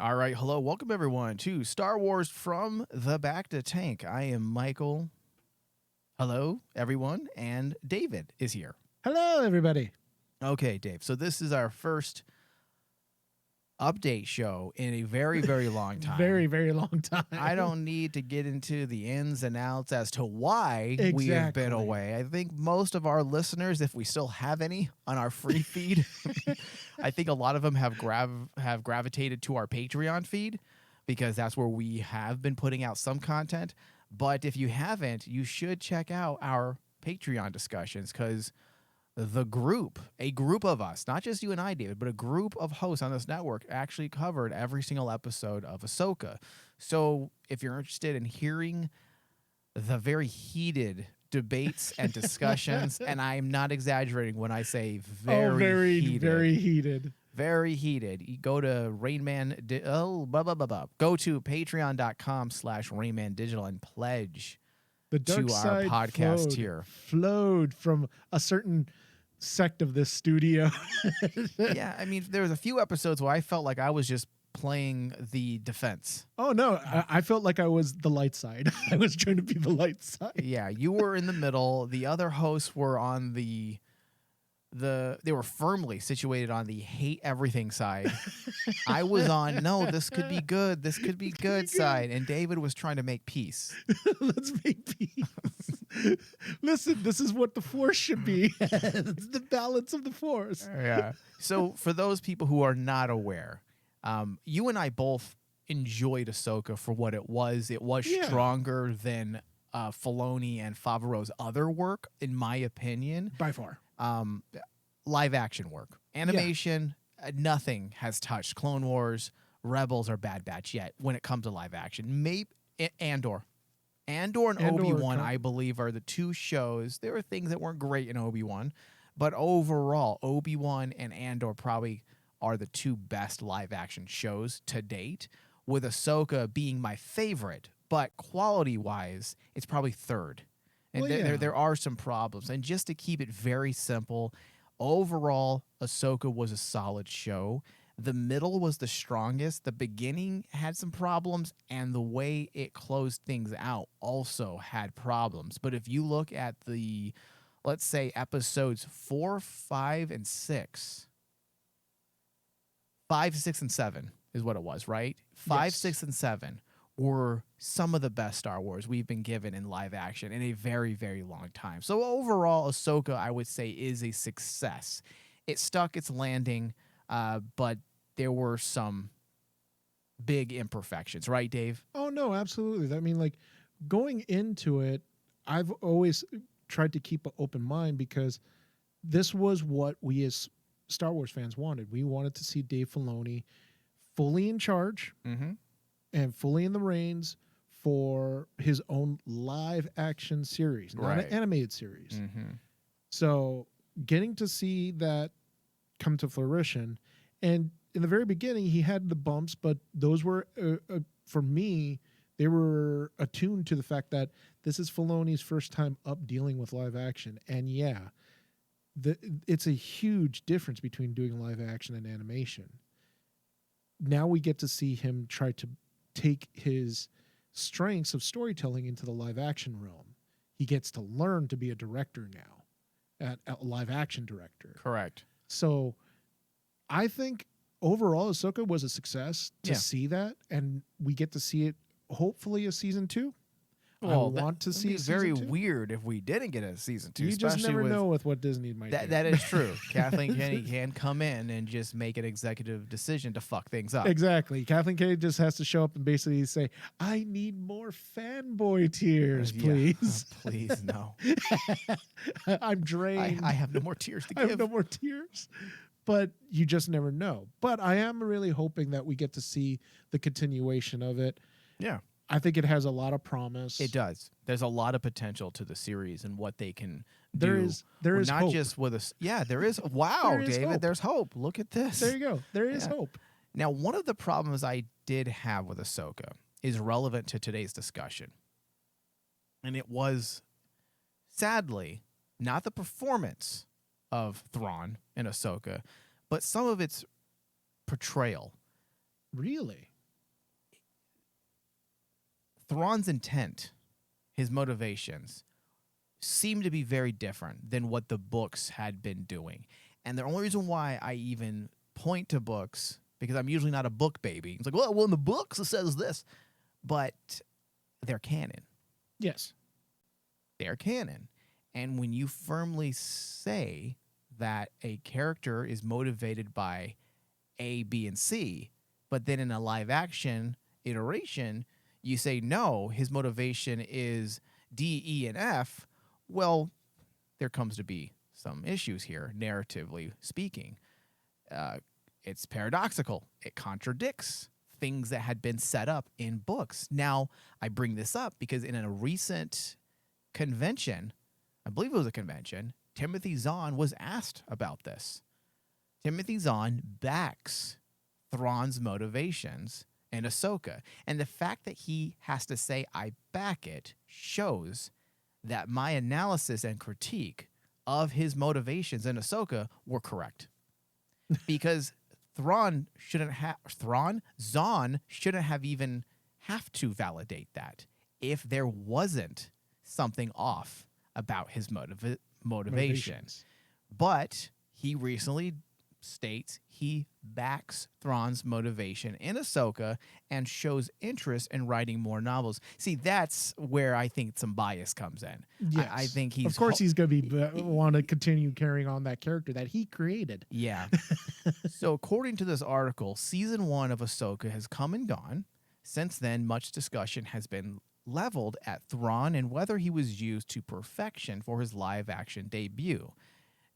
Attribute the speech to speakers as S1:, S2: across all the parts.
S1: All right, hello, welcome everyone to Star Wars from the Bacta Tank. I am Michael. Hello, everyone, and David is here.
S2: Hello, everybody.
S1: Okay, Dave. So this is our first update show in a very, very long time.
S2: Very, very long time.
S1: I don't need to get into the ins and outs as to why we have been
S2: Exactly.
S1: away. I think most of our listeners, if we still have any on our free feed, I think a lot of them have gravitated to our Patreon feed because that's where we have been putting out some content. But if you haven't, you should check out our Patreon discussions because a group of us, not just you and I, David, but a group of hosts on this network actually covered every single episode of Ahsoka. So if you're interested in hearing the very heated debates and discussions, and I'm not exaggerating when I say very heated.
S2: Very heated.
S1: Very heated. You go to go to patreon.com/RainmanDigital and pledge
S2: The dark
S1: to our
S2: side
S1: podcast tier.
S2: Flowed from a certain sect of this studio.
S1: Yeah, I mean, there was a few episodes where I felt like I was just playing the defense.
S2: Oh, no. I felt like I was the light side. I was trying to be the light side.
S1: Yeah, you were in the middle. The other hosts were on they were firmly situated on the hate everything side. I was on, no, this could be good. This could be good side. And David was trying to make peace.
S2: Let's make peace. Listen, this is what the Force should be. It's the balance of the Force.
S1: Yeah. So for those people who are not aware, you and I both enjoyed Ahsoka for what it was. It was stronger than Filoni and Favreau's other work, in my opinion.
S2: By far.
S1: Live action work. Animation, nothing has touched Clone Wars, Rebels, or Bad Batch yet when it comes to live action. Maybe Andor. Andor and Obi-Wan, I believe, are the two shows. There were things that weren't great in Obi-Wan, but overall, Obi-Wan and Andor probably are the two best live action shows to date, with Ahsoka being my favorite, but quality-wise, it's probably third. And there are some problems. And just to keep it very simple, overall, Ahsoka was a solid show. The middle was the strongest. The beginning had some problems, and the way it closed things out also had problems. But if you look at the, let's say, episodes 4, 5, and 6, 5, 6, and 7 is what it was, right? 5, 6, and 7 were some of the best Star Wars we've been given in live action in a very, very long time. So overall, Ahsoka, I would say, is a success. It stuck its landing, but there were some big imperfections, right, Dave?
S2: Oh, no, absolutely. I mean, like, going into it, I've always tried to keep an open mind because this was what we as Star Wars fans wanted. We wanted to see Dave Filoni fully in charge and fully in the reins for his own live action series, not an animated series. So getting to see that come to fruition, and in the very beginning, he had the bumps, but those were, for me, they were attuned to the fact that this is Filoni's first time up dealing with live action. And it's a huge difference between doing live action and animation. Now we get to see him try to take his strengths of storytelling into the live action realm. He gets to learn to be a director now, a live action director.
S1: Correct.
S2: So I think overall Ahsoka was a success to see that, and we get to see it hopefully a season 2.
S1: Well,
S2: I want to see
S1: it very weird if we didn't get a season 2.
S2: You just never know with what Disney might do.
S1: That is true. Kathleen Kennedy can come in and just make an executive decision to fuck things up.
S2: Exactly. Kathleen Kennedy just has to show up and basically say, I need more fanboy tears, please.
S1: Please, no.
S2: I'm drained.
S1: I have no more tears to give.
S2: I have no more tears. But you just never know. But I am really hoping that we get to see the continuation of it.
S1: Yeah.
S2: I think it has a lot of promise.
S1: It does. There's a lot of potential to the series and what they can
S2: do. There is
S1: not
S2: hope.
S1: Just with us. Yeah, there is. Wow,
S2: there is
S1: David,
S2: hope.
S1: There's hope. Look at this.
S2: There you go. There is hope.
S1: Now, one of the problems I did have with Ahsoka is relevant to today's discussion. And it was, sadly, not the performance of Thrawn in Ahsoka, but some of its portrayal.
S2: Really?
S1: Thrawn's intent, his motivations, seem to be very different than what the books had been doing. And the only reason why I even point to books, because I'm usually not a book baby. It's like, well, in the books it says this. But they're canon.
S2: Yes.
S1: They're canon. And when you firmly say that a character is motivated by A, B, and C, but then in a live action iteration, you say, no, his motivation is D, E, and F, well, there comes to be some issues here, narratively speaking. It's paradoxical. It contradicts things that had been set up in books. Now, I bring this up because in a recent convention, I believe it was a convention, Timothy Zahn was asked about this. Timothy Zahn backs Thrawn's motivations in Ahsoka. And the fact that he has to say, I back it, shows that my analysis and critique of his motivations in Ahsoka were correct. Because Zahn shouldn't have even have to validate that if there wasn't something off about his motivations. But he recently states he backs Thrawn's motivation in Ahsoka and shows interest in writing more novels. See, that's where I think some bias comes in.
S2: Yes.
S1: I think he's...
S2: Of course he's going to want to continue carrying on that character that he created.
S1: Yeah. So according to this article, season 1 of Ahsoka has come and gone. Since then, much discussion has been leveled at Thrawn and whether he was used to perfection for his live-action debut.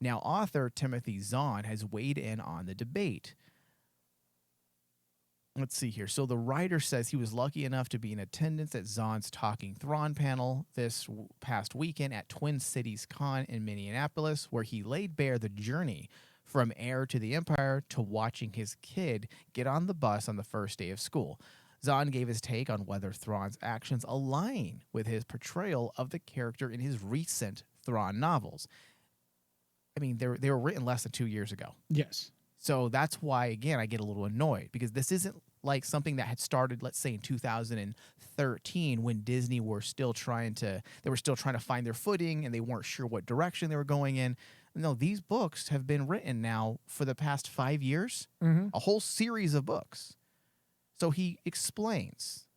S1: Now, author Timothy Zahn has weighed in on the debate. Let's see here. So the writer says he was lucky enough to be in attendance at Zahn's Talking Thrawn panel this past weekend at Twin Cities Con in Minneapolis, where he laid bare the journey from heir to the Empire to watching his kid get on the bus on the first day of school. Zahn gave his take on whether Thrawn's actions align with his portrayal of the character in his recent Thrawn novels. I mean, they were written less than 2 years ago.
S2: Yes.
S1: So that's why, again, I get a little annoyed because this isn't like something that had started, let's say, in 2013 when Disney were still trying to find their footing and they weren't sure what direction they were going in. No, these books have been written now for the past 5 years, a whole series of books. So he explains.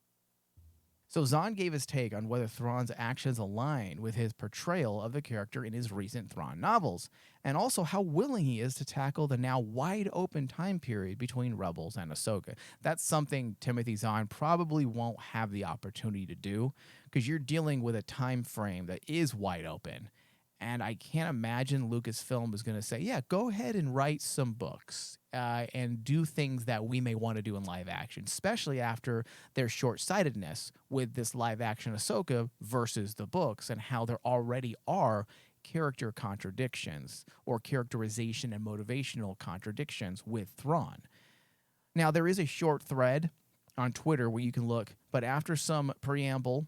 S1: So Zahn gave his take on whether Thrawn's actions align with his portrayal of the character in his recent Thrawn novels, and also how willing he is to tackle the now wide-open time period between Rebels and Ahsoka. That's something Timothy Zahn probably won't have the opportunity to do, because you're dealing with a time frame that is wide open. And I can't imagine Lucasfilm is going to say, yeah, go ahead and write some books and do things that we may want to do in live action, especially after their short-sightedness with this live-action Ahsoka versus the books and how there already are character contradictions or characterization and motivational contradictions with Thrawn. Now, there is a short thread on Twitter where you can look, but after some preamble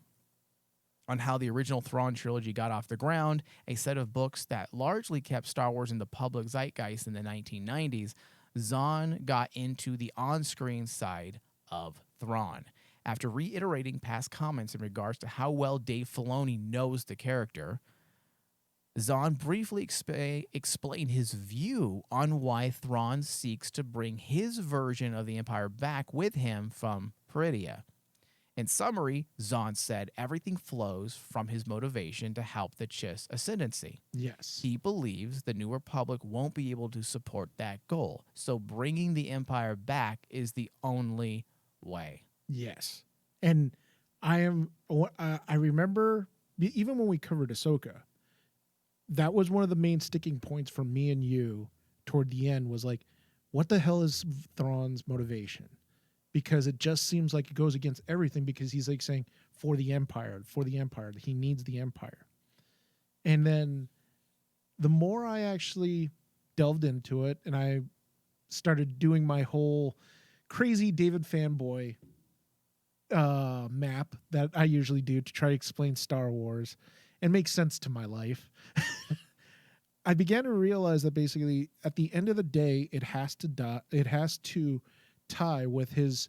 S1: on how the original Thrawn trilogy got off the ground, a set of books that largely kept Star Wars in the public zeitgeist in the 1990s, Zahn got into the on-screen side of Thrawn. After reiterating past comments in regards to how well Dave Filoni knows the character, Zahn briefly explained his view on why Thrawn seeks to bring his version of the Empire back with him from Peridea. In summary, Zahn said everything flows from his motivation to help the Chiss ascendancy.
S2: Yes.
S1: He believes the New Republic won't be able to support that goal, so bringing the Empire back is the only way.
S2: Yes. And I remember, even when we covered Ahsoka, that was one of the main sticking points for me and you toward the end was like, what the hell is Thrawn's motivation? Because it just seems like it goes against everything because he's like saying, for the Empire, he needs the Empire. And then the more I actually delved into it and I started doing my whole crazy David fanboy map that I usually do to try to explain Star Wars and make sense to my life, I began to realize that basically at the end of the day, it has to tie with his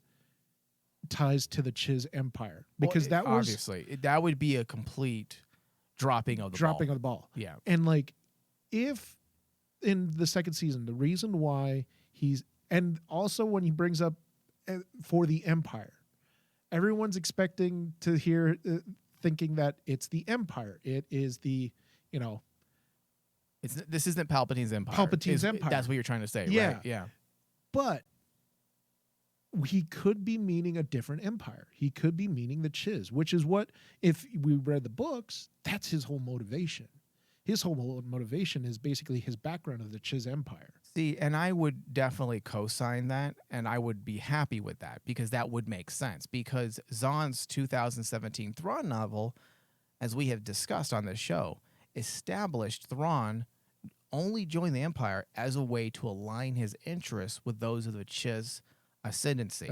S2: ties to the Chiz Empire, because
S1: Well,
S2: that was
S1: obviously that would be a complete dropping of the
S2: dropping
S1: ball.
S2: of the ball.
S1: Yeah.
S2: And like, if in the second season, the reason why and also when he brings up for the Empire, everyone's expecting to hear, thinking that it's the Empire. It is the, you know,
S1: This isn't Palpatine's empire.
S2: Palpatine's empire.
S1: That's what you're trying to say,
S2: Yeah.
S1: right? Yeah.
S2: but he could be meaning a different empire. He could be meaning the Chiz, which is what, if we read the books, that's his whole motivation. His whole motivation is basically his background of the Chiz Empire.
S1: See, and I would definitely co-sign that, and I would be happy with that, because that would make sense. Because Zahn's 2017 Thrawn novel, as we have discussed on this show, established Thrawn only joined the Empire as a way to align his interests with those of the Chiz ascendancy.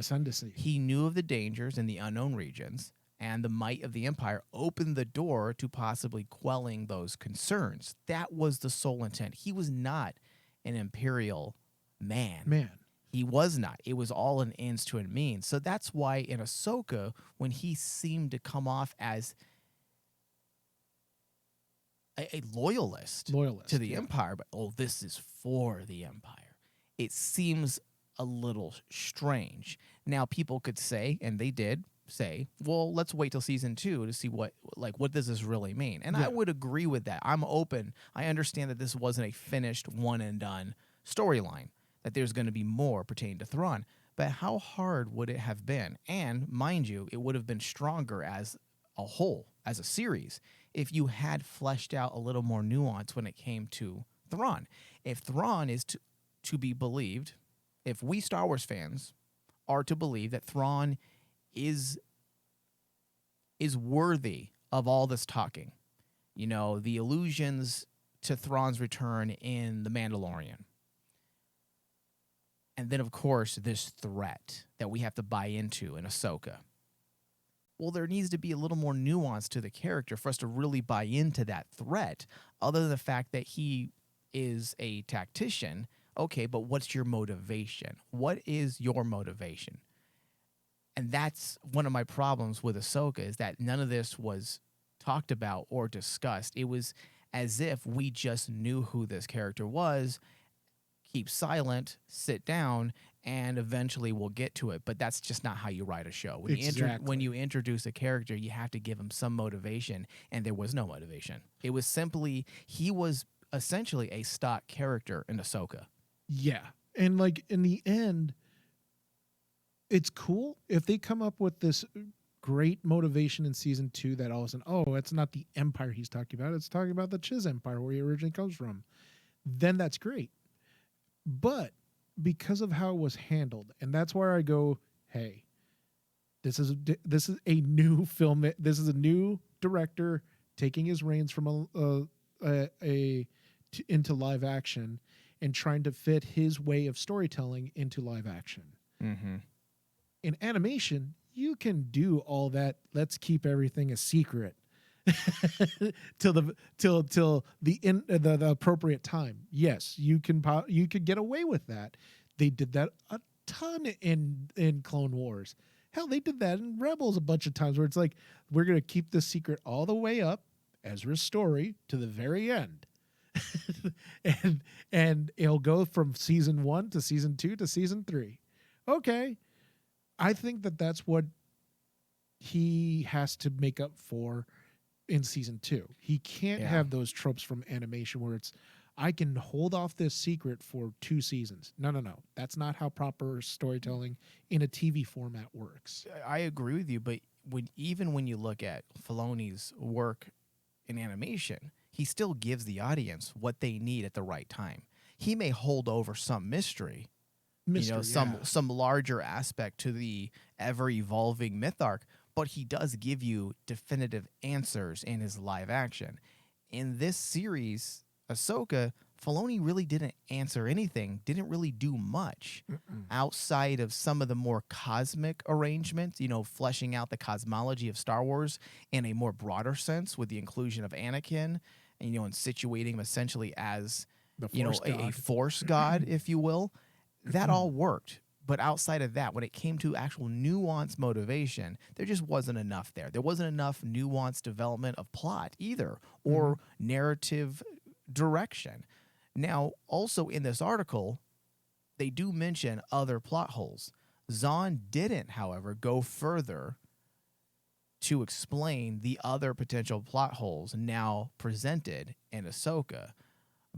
S1: He knew of the dangers in the unknown regions, and the might of the Empire opened the door to possibly quelling those concerns. That was the sole intent. He was not an Imperial man. He was not. It was all an ends to a means. So that's why in Ahsoka, when he seemed to come off as a loyalist to the Empire, but this is for the Empire, it seems a little strange. Now, people could say, and they did say, well, let's wait till season 2 to see what does this really mean. And I would agree with that. I'm open. I understand that this wasn't a finished one and done storyline, that there's going to be more pertaining to Thrawn. But how hard would it have been? And mind you, it would have been stronger as a whole, as a series, if you had fleshed out a little more nuance when it came to Thrawn. If Thrawn is to be believed, if we Star Wars fans are to believe that Thrawn is worthy of all this talking, you know, the allusions to Thrawn's return in The Mandalorian, and then, of course, this threat that we have to buy into in Ahsoka. Well, there needs to be a little more nuance to the character for us to really buy into that threat, other than the fact that he is a tactician. Okay, but what's your motivation? What is your motivation? And that's one of my problems with Ahsoka, is that none of this was talked about or discussed. It was as if we just knew who this character was, keep silent, sit down, and eventually we'll get to it. But that's just not how you write a show. When you introduce a character, you have to give him some motivation, and there was no motivation. It was simply, he was essentially a stock character in Ahsoka.
S2: Yeah. And like in the end, it's cool if they come up with this great motivation in season 2 that all of a sudden, it's not the Empire he's talking about, it's talking about the Chiz Empire, where he originally comes from. Then that's great. But because of how it was handled, and that's where I go, hey, this is a new film. This is a new director taking his reins from into live action and trying to fit his way of storytelling into live action.
S1: Mm-hmm.
S2: In animation, you can do all that. Let's keep everything a secret till the appropriate time. Yes, you could get away with that. They did that a ton in Clone Wars. Hell, they did that in Rebels a bunch of times, where it's like, we're gonna keep this secret all the way up Ezra's story to the very end. and it'll go from season 1 to season 2 to season 3. Okay. I think that's what he has to make up for in season 2. He can't have those tropes from animation where it's, I can hold off this secret for 2 seasons. No. That's not how proper storytelling in a TV format works.
S1: I agree with you, but even when you look at Filoni's work in animation, he still gives the audience what they need at the right time. He may hold over some mystery, some larger aspect to the ever-evolving myth arc, but he does give you definitive answers in his live action. In this series, Ahsoka, Filoni really didn't answer anything, didn't really do much outside of some of the more cosmic arrangements, fleshing out the cosmology of Star Wars in a more broader sense with the inclusion of Anakin, and situating him essentially as a force god, if you will. That all worked. But outside of that, when it came to actual nuanced motivation, there just wasn't enough there. There wasn't enough nuanced development of plot either, or narrative direction. Now, also in this article, they do mention other plot holes. Zahn didn't, however, go further to explain the other potential plot holes now presented in Ahsoka,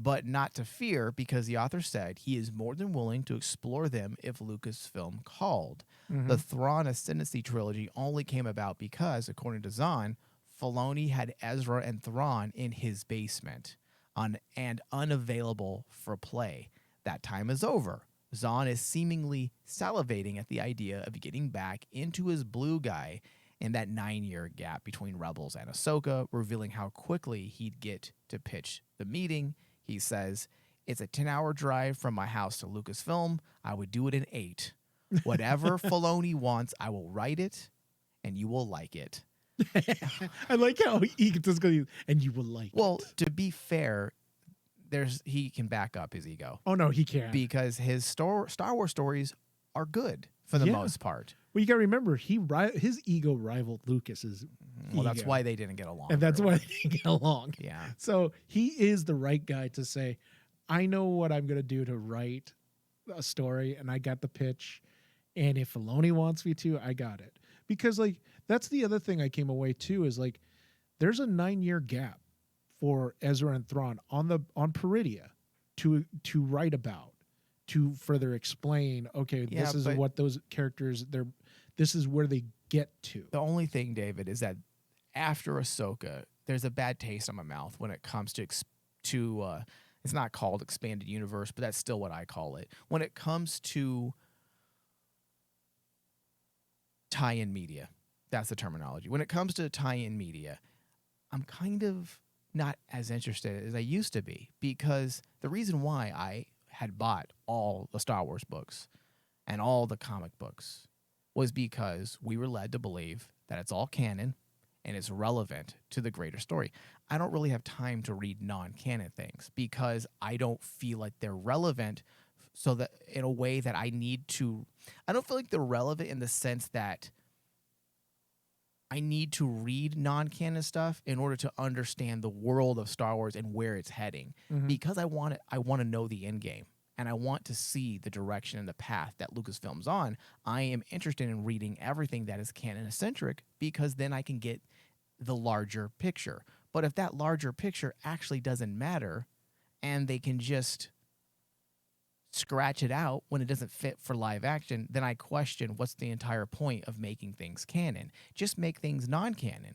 S1: but not to fear, because the author said he is more than willing to explore them if Lucasfilm called. The Thrawn Ascendancy trilogy only came about because, according to Zahn, Filoni had Ezra and Thrawn in his basement and unavailable for play. That time is over. Zahn is seemingly salivating at the idea of getting back into his blue guy in that 9-year gap between Rebels and Ahsoka, revealing how quickly he'd get to pitch the meeting. He says, "It's a 10-hour drive from my house to Lucasfilm. I would do it in 8. Whatever Filoni wants, I will write it, and you will like it."
S2: I like how egotistical and you will like it.
S1: Well, to be fair, he can back up his ego.
S2: Oh, no, he can't.
S1: Because his Star Wars stories are good for the most part.
S2: Well, you got to remember, his ego rivaled Lucas's
S1: Well, that's
S2: ego.
S1: why they didn't get along.
S2: And that's
S1: very
S2: why
S1: well.
S2: they didn't get along.
S1: Yeah.
S2: So he is the right guy to say, I know what I'm going to do to write a story, and I got the pitch. And if Filoni wants me to, I got it. Because, like, that's the other thing I came away to is, like, there's a 9-year gap for Ezra and Thrawn on Peridia to write about, to further explain, okay, this is what those characters, this is where they get to.
S1: The only thing, David, is that after Ahsoka, there's a bad taste on my mouth when it comes to it's not called expanded universe, but that's still what I call it. When it comes to tie-in media, that's the terminology. When it comes to tie-in media, I'm kind of not as interested as I used to be, because the reason why I had bought all the Star Wars books and all the comic books was because we were led to believe that it's all canon and it's relevant to the greater story. I don't really have time to read non-canon things because I don't feel like they're relevant, so that in a way that I don't feel like they're relevant in the sense that I need to read non-canon stuff in order to understand the world of Star Wars and where it's heading, because I want to know the end game, and I want to see the direction and the path that Lucasfilm's on. I am interested in reading everything that is canon-centric, because then I can get the larger picture. But if that larger picture actually doesn't matter, and they can just scratch it out when it doesn't fit for live action, then I question what's the entire point of making things canon. Just make things non-canon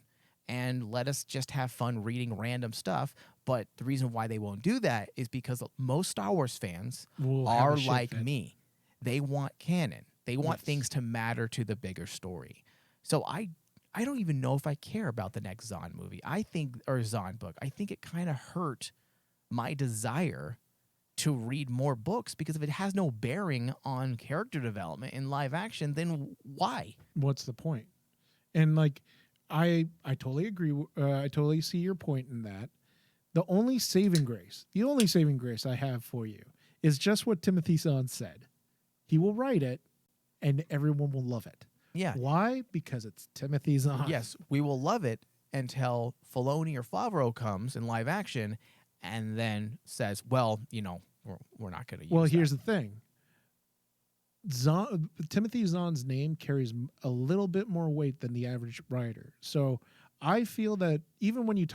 S1: and let us just have fun reading random stuff. But the reason why they won't do that is because most Star Wars fans are like me. They want canon. They want things to matter to the bigger story. So I don't even know if I care about the next Zahn movie. Or Zahn book. I think it kind of hurt my desire to read more books, because if it has no bearing on character development in live action, then why?
S2: What's the point? And like, I totally agree. I totally see your point in that. The only saving grace I have for you is just what Timothy Zahn said. He will write it, and everyone will love it.
S1: Yeah.
S2: Why? Because it's Timothy Zahn.
S1: Yes, we will love it until Filoni or Favreau comes in live action and then says, well, we're not going to use
S2: Well,
S1: that.
S2: here's the thing. Timothy Zahn's name carries a little bit more weight than the average writer. So I feel that even when you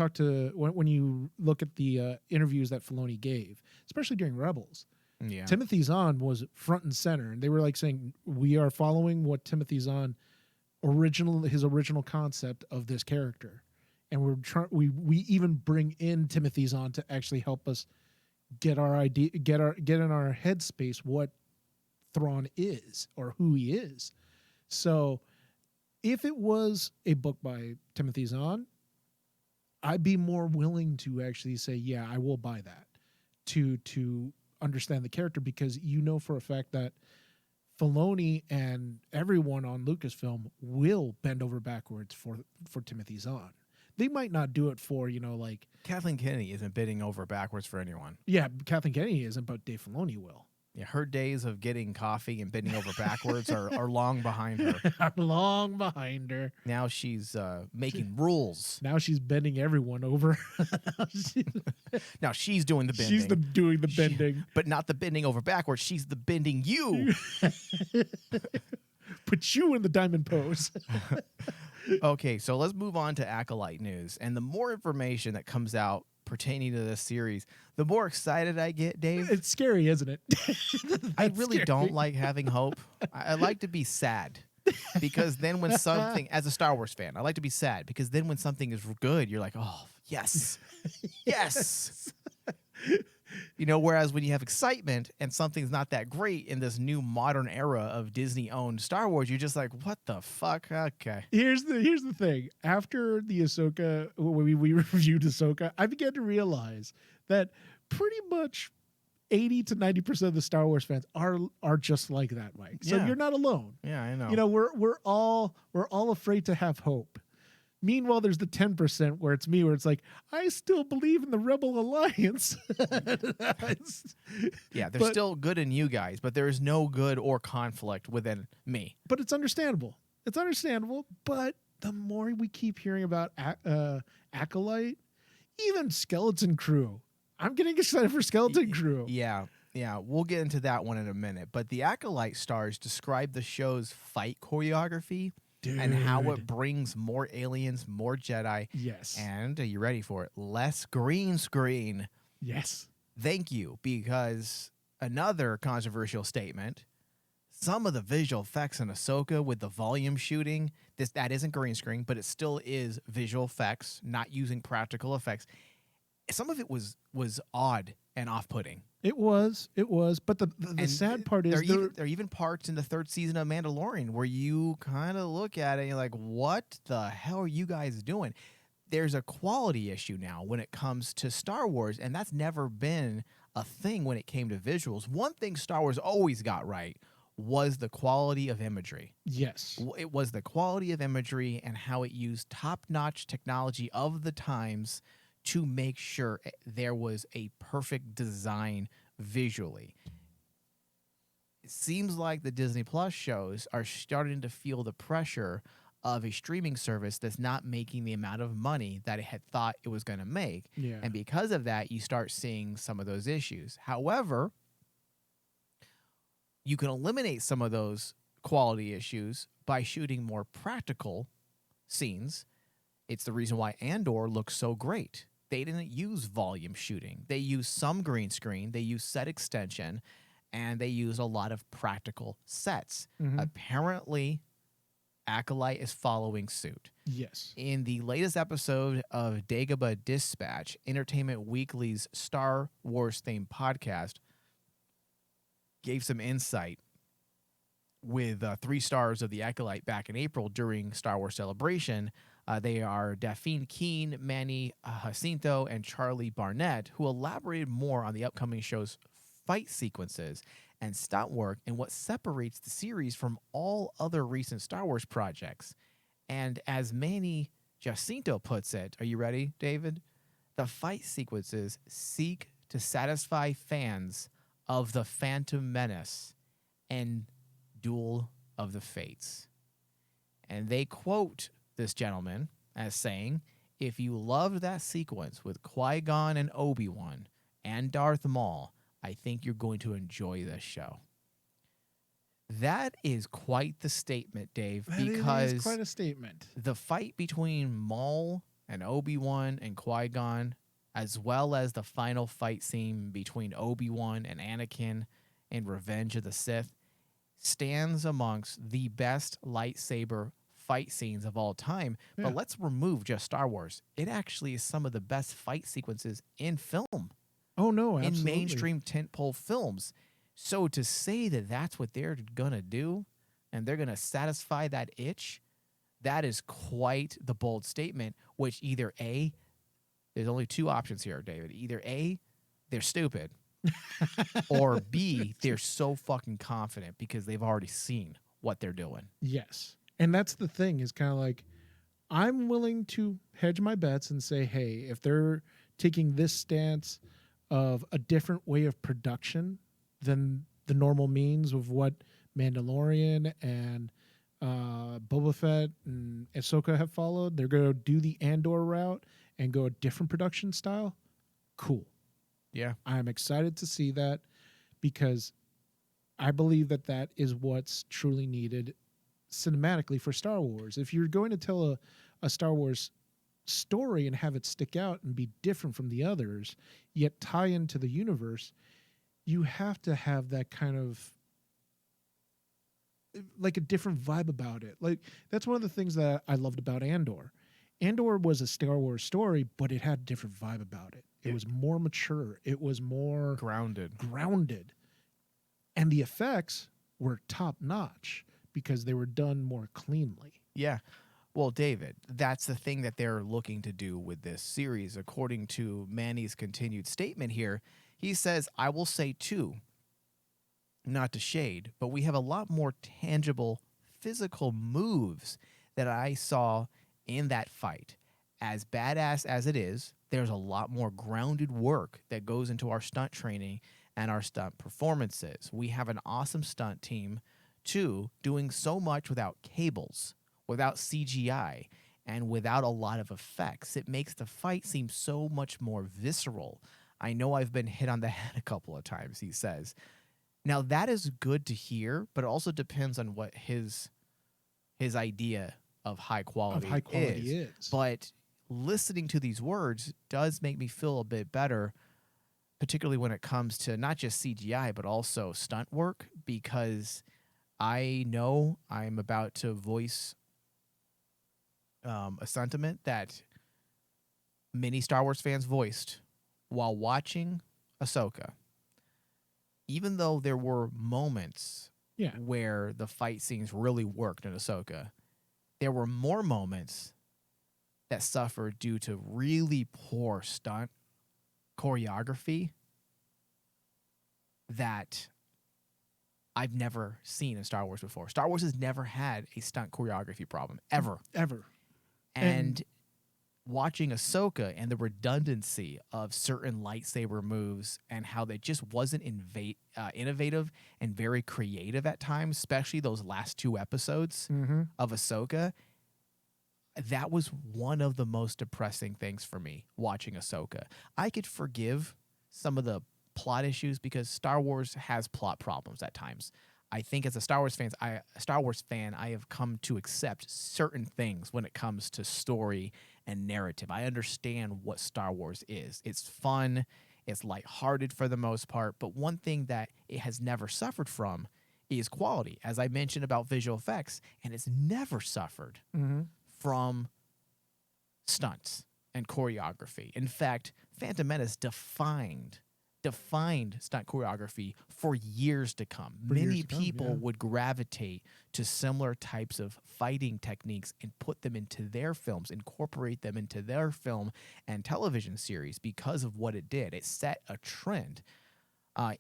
S2: when you look at the interviews that Filoni gave, especially during Rebels, Timothy Zahn was front and center. And they were like saying, we are following what Timothy Zahn his original concept of this character. And we even bring in Timothy Zahn to actually help us get our idea, get in our headspace what Thrawn is or who he is. So if it was a book by Timothy Zahn, I'd be more willing to actually say, yeah, I will buy that to understand the character, because for a fact that Filoni and everyone on Lucasfilm will bend over backwards for Timothy Zahn. They might not do it for, like...
S1: Kathleen Kennedy isn't bending over backwards for anyone.
S2: Yeah, Kathleen Kennedy isn't, but Dave Filoni will.
S1: Yeah, her days of getting coffee and bending over backwards are long behind her.
S2: I'm long behind her.
S1: Now she's making rules.
S2: Now she's bending everyone over.
S1: Now she's doing the bending.
S2: She's doing the bending.
S1: But not the bending over backwards. She's the bending you.
S2: Put you in the diamond pose.
S1: Okay, so let's move on to Acolyte news. And the more information that comes out pertaining to this series, the more excited I get, Dave.
S2: It's scary, isn't it?
S1: I really don't like having hope. I like to be sad. Because then when something, as a Star Wars fan, I like to be sad. Because then when something is good, you're like, oh, yes. Yes. You know, whereas when you have excitement and something's not that great in this new modern era of Disney-owned Star Wars, you're just like, what the fuck? Okay.
S2: Here's the thing. After the Ahsoka, when we reviewed Ahsoka, I began to realize that pretty much 80 to 90% of the Star Wars fans are just like that, Mike. So
S1: Yeah.
S2: you're not alone.
S1: Yeah, I know.
S2: You know, we're all afraid to have hope. Meanwhile, there's the 10% where it's me, where it's like, I still believe in the Rebel Alliance.
S1: Yeah, there's still good in you guys, but there is no good or conflict within me.
S2: But it's understandable. It's understandable. But the more we keep hearing about Acolyte, even Skeleton Crew, I'm getting excited for Skeleton Crew.
S1: Yeah, we'll get into that one in a minute. But the Acolyte stars describe the show's fight choreography.
S2: Dude.
S1: And how it brings more aliens, more Jedi.
S2: Yes.
S1: And are you ready for it? Less green screen.
S2: Yes.
S1: Thank you, because another controversial statement, some of the visual effects in Ahsoka with the volume shooting, that isn't green screen, but it still is visual effects, not using practical effects. Some of it was odd and off-putting.
S2: It was, but the sad part is
S1: there are even parts in the third season of Mandalorian where you kind of look at it and you're like, what the hell are you guys doing? There's a quality issue now when it comes to Star Wars, and that's never been a thing when it came to visuals. One thing Star Wars always got right was the quality of imagery.
S2: Yes.
S1: It was the quality of imagery and how it used top-notch technology of the times to make sure there was a perfect design visually. It seems like the Disney Plus shows are starting to feel the pressure of a streaming service that's not making the amount of money that it had thought it was going to make.
S2: Yeah.
S1: And because of that, you start seeing some of those issues. However, you can eliminate some of those quality issues by shooting more practical scenes. It's the reason why Andor looks so great. They didn't use volume shooting. They used some green screen. They used set extension, and they used a lot of practical sets.
S2: Mm-hmm.
S1: Apparently, Acolyte is following suit.
S2: Yes.
S1: In the latest episode of Dagobah Dispatch, Entertainment Weekly's Star Wars-themed podcast gave some insight with 3 stars of the Acolyte back in April during Star Wars Celebration. They are Daphne Keene, Manny Jacinto, and Charlie Barnett, who elaborated more on the upcoming show's fight sequences and stunt work and what separates the series from all other recent Star Wars projects. And as Manny Jacinto puts it, are you ready, David? The fight sequences seek to satisfy fans of The Phantom Menace and Duel of the Fates. And they quote this gentleman as saying, if you loved that sequence with Qui-Gon and Obi-Wan and Darth Maul, I think you're going to enjoy this show. That is quite the statement, Dave, because
S2: That is quite a statement.
S1: the fight between Maul and Obi-Wan and Qui-Gon, as well as the final fight scene between Obi-Wan and Anakin in Revenge of the Sith, stands amongst the best lightsaber fight scenes of all time.
S2: Yeah.
S1: But let's remove just Star Wars. It actually is some of the best fight sequences in film,
S2: Oh no, absolutely.
S1: in mainstream tentpole films. So to say that that's what they're going to do and they're going to satisfy that itch, that is quite the bold statement, which either A, there's only 2 options here, David. Either A, they're stupid, or B, they're so fucking confident because they've already seen what they're doing.
S2: Yes. And that's the thing, is kind of like, I'm willing to hedge my bets and say, hey, if they're taking this stance of a different way of production than the normal means of what Mandalorian and Boba Fett and Ahsoka have followed. They're going to do the Andor route and go a different production style. Cool.
S1: Yeah.
S2: I'm excited to see that because I believe that that is what's truly needed cinematically for Star Wars. If you're going to tell a Star Wars story and have it stick out and be different from the others, yet tie into the universe, you have to have that kind of like a different vibe about it. Like that's one of the things that I loved about Andor. Andor was a Star Wars story, but it had a different vibe about it. It was more mature. It was more grounded. And the effects were top notch because they were done more cleanly.
S1: Yeah. Well, David, that's the thing that they're looking to do with this series. According to Manny's continued statement here, he says, I will say too, not to shade, but we have a lot more tangible physical moves that I saw in that fight. As badass as it is, there's a lot more grounded work that goes into our stunt training and our stunt performances. We have an awesome stunt team, too, doing so much without cables, without CGI, and without a lot of effects. It makes the fight seem so much more visceral. I know I've been hit on the head a couple of times, he says. Now, that is good to hear, but it also depends on what his idea of high quality is. But listening to these words does make me feel a bit better, particularly when it comes to not just CGI, but also stunt work, because I know I'm about to voice a sentiment that many Star Wars fans voiced while watching Ahsoka. Even though there were moments where the fight scenes really worked in Ahsoka, there were more moments that suffered due to really poor stunt choreography that I've never seen in Star Wars before. Star Wars has never had a stunt choreography problem, ever. And watching Ahsoka and the redundancy of certain lightsaber moves and how they just wasn't innovative and very creative at times, especially those last 2 episodes of Ahsoka, that was one of the most depressing things for me watching Ahsoka. I could forgive some of the plot issues because Star Wars has plot problems at times. I think as a Star Wars fan, I have come to accept certain things when it comes to story and narrative. I understand what Star Wars is. It's fun, it's lighthearted for the most part, but one thing that it has never suffered from is quality. As I mentioned about visual effects, and it's never suffered from stunts and choreography. In fact, Phantom Menace defined stunt choreography for years to come. Many people would gravitate to similar types of fighting techniques and put them into their films, incorporate them into their film and television series because of what it did. It set a trend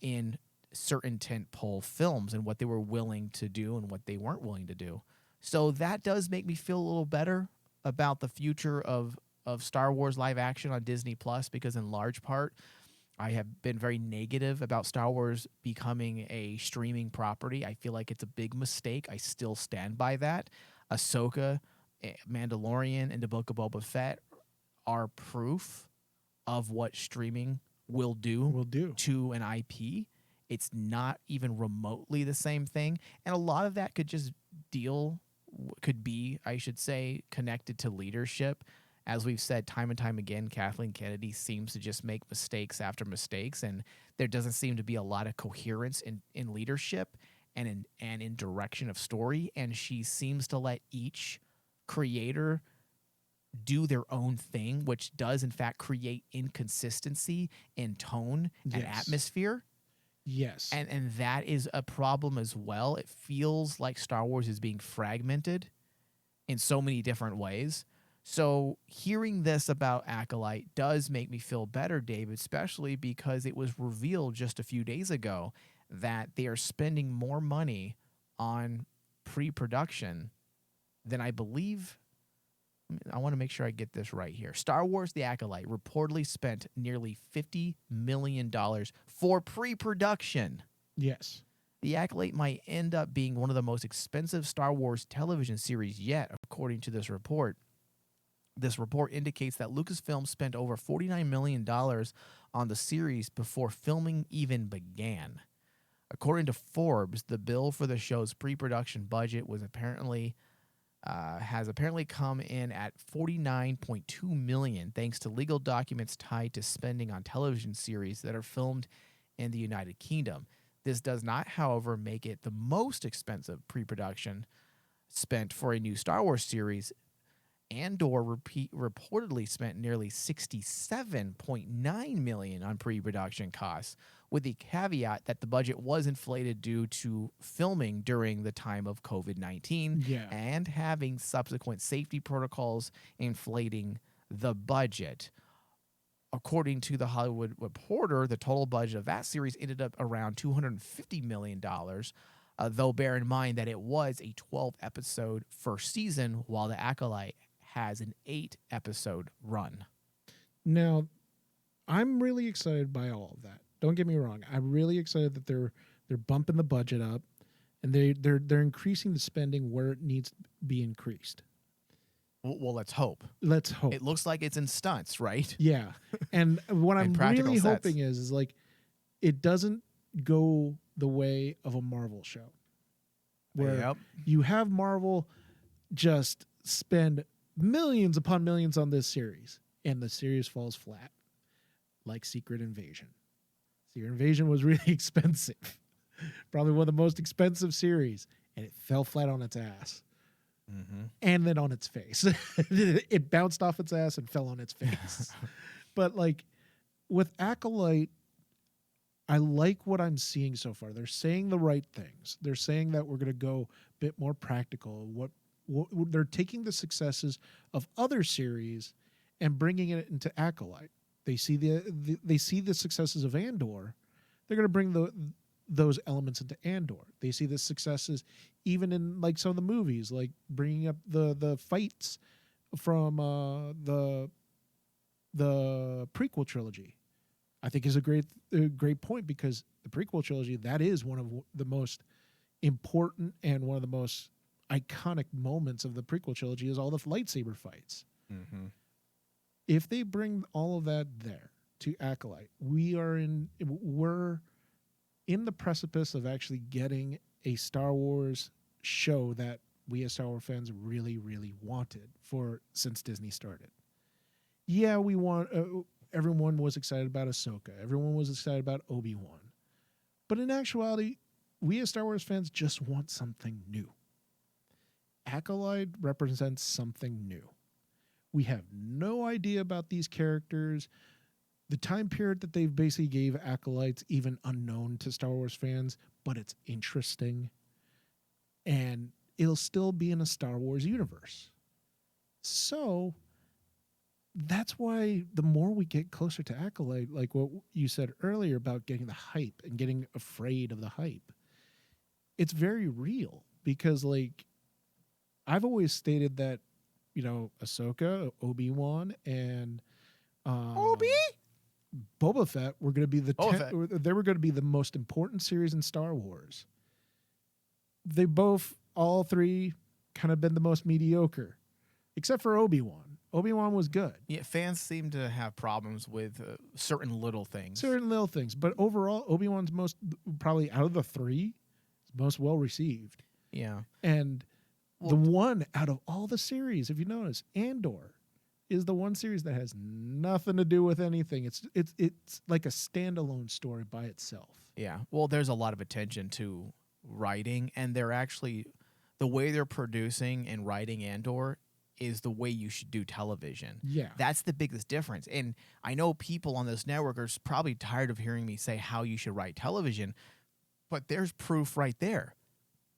S1: in certain tentpole films and what they were willing to do and what they weren't willing to do. So that does make me feel a little better about the future of Star Wars live action on Disney Plus, because in large part, I have been very negative about Star Wars becoming a streaming property. I feel like it's a big mistake. I still stand by that. Ahsoka, Mandalorian, and the Book of Boba Fett are proof of what streaming will do to an IP. It's not even remotely the same thing. And a lot of that could be, I should say, connected to leadership. As we've said time and time again, Kathleen Kennedy seems to just make mistakes after mistakes, and there doesn't seem to be a lot of coherence in leadership and in direction of story. And she seems to let each creator do their own thing, which does in fact create inconsistency in tone and atmosphere.
S2: Yes.
S1: And that is a problem as well. It feels like Star Wars is being fragmented in so many different ways. So hearing this about Acolyte does make me feel better, David, especially because it was revealed just a few days ago that they are spending more money on pre-production than I believe. I want to make sure I get this right here. Star Wars The Acolyte reportedly spent nearly $50 million for pre-production.
S2: Yes.
S1: The Acolyte might end up being one of the most expensive Star Wars television series yet, according to this report. This report indicates that Lucasfilm spent over $49 million on the series before filming even began. According to Forbes, the bill for the show's pre-production budget has apparently come in at $49.2 million, thanks to legal documents tied to spending on television series that are filmed in the United Kingdom. This does not, however, make it the most expensive pre-production spent for a new Star Wars series. Andor reportedly spent nearly $67.9 million on pre-production costs, with the caveat that the budget was inflated due to filming during the time of COVID-19 and having subsequent safety protocols inflating the budget. According to The Hollywood Reporter, the total budget of that series ended up around $250 million, though bear in mind that it was a 12-episode first season, while The Acolyte has an 8-episode run.
S2: Now, I'm really excited by all of that. Don't get me wrong. I'm really excited that they're bumping the budget up, and they're increasing the spending where it needs to be increased.
S1: Well, let's hope.
S2: Let's hope.
S1: It looks like it's in stunts, right?
S2: Yeah. And what I'm really hoping is like it doesn't go the way of a Marvel show, where you have Marvel just spend millions upon millions on this series, and the series falls flat, like Secret Invasion. Secret Invasion was really expensive, probably one of the most expensive series, and it fell flat on its ass. Mm-hmm. And then on its face. It bounced off its ass and fell on its face. But like with Acolyte, I like what I'm seeing so far. They're saying the right things. They're saying that we're going to go a bit more practical. What they're taking the successes of other series and bringing it into Acolyte. They see the successes of Andor. They're going to bring those elements into Andor. They see the successes even in like some of the movies, like bringing up the fights from the prequel trilogy. I think is a great point, because the prequel trilogy, that is one of the most important and one of the most iconic moments of the prequel trilogy, is all the lightsaber fights. Mm-hmm. If they bring all of that there to Acolyte, we're in the precipice of actually getting a Star Wars show that we as Star Wars fans really, really wanted since Disney started. Yeah, we want. Everyone was excited about Ahsoka. Everyone was excited about Obi-Wan. But in actuality, we as Star Wars fans just want something new. Acolyte represents something new. We have no idea about these characters. The time period that they basically gave Acolytes, even unknown to Star Wars fans, but it's interesting. And it'll still be in a Star Wars universe. So that's why the more we get closer to Acolyte, like what you said earlier about getting the hype and getting afraid of the hype, it's very real, because like I've always stated that, Ahsoka, Obi-Wan, and Boba Fett were going to be they were going to be the most important series in Star Wars. They all three kind of been the most mediocre, except for Obi-Wan. Obi-Wan was good.
S1: Yeah, fans seem to have problems with certain little things.
S2: But overall, Obi-Wan's probably out of the three, most well received.
S1: Yeah.
S2: And the one out of all the series, if you notice, Andor is the one series that has nothing to do with anything. It's like a standalone story by itself.
S1: Yeah. Well, there's a lot of attention to writing, and they're actually, the way they're producing and writing Andor is the way you should do television.
S2: Yeah.
S1: That's the biggest difference. And I know people on this network are probably tired of hearing me say how you should write television, but there's proof right there.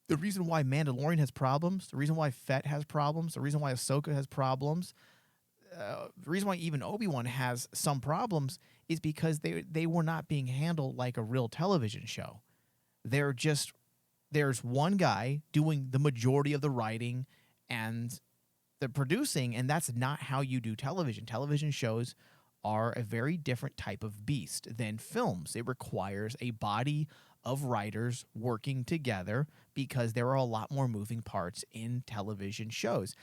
S1: The reason why Mandalorian has problems, the reason why Fett has problems, the reason why Ahsoka has problems, the reason why even Obi-Wan has some problems is because they were not being handled like a real television show. There's one guy doing the majority of the writing and the producing, and that's not how you do television. Television shows are a very different type of beast than films. It requires a body of writers working together because there are a lot more moving parts in television shows.